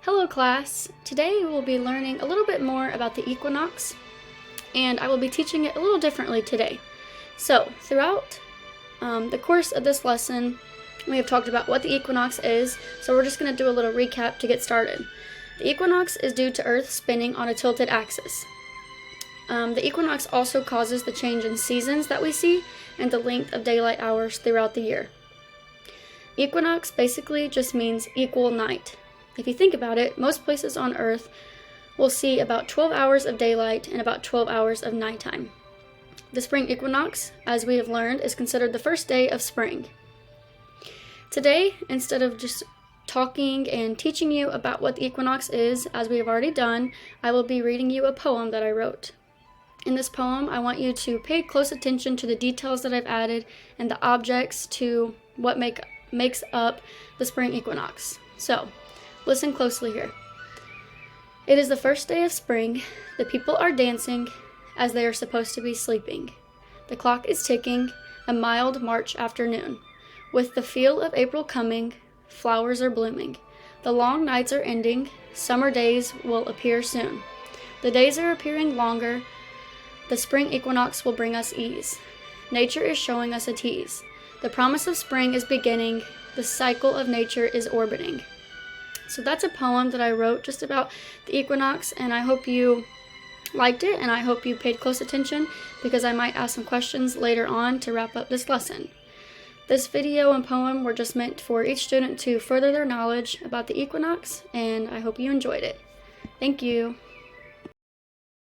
Hello class! Today we will be learning a little bit more about the equinox, and I will be teaching it a little differently today. So, throughout the course of this lesson, we have talked about what the equinox is, so we're just going to do a little recap to get started. The equinox is due to Earth spinning on a tilted axis. The equinox also causes the change in seasons that we see and the length of daylight hours throughout the year. Equinox basically just means equal night. If you think about it, most places on Earth will see about 12 hours of daylight and about 12 hours of nighttime. The spring equinox, as we have learned, is considered the first day of spring. Today, instead of just talking and teaching you about what the equinox is, as we have already done, I will be reading you a poem that I wrote. In this poem, I want you to pay close attention to the details that I've added and the objects to what makes up the spring equinox. So, listen closely here. It is the first day of spring. The people are dancing as they are supposed to be sleeping. The clock is ticking, a mild March afternoon. With the feel of April coming, flowers are blooming. The long nights are ending. Summer days will appear soon. The days are appearing longer. The spring equinox will bring us ease. Nature is showing us a tease. The promise of spring is beginning. The cycle of nature is orbiting. So that's a poem that I wrote just about the equinox, and I hope you liked it, and I hope you paid close attention because I might ask some questions later on to wrap up this lesson. This video and poem were just meant for each student to further their knowledge about the equinox, and I hope you enjoyed it. Thank you.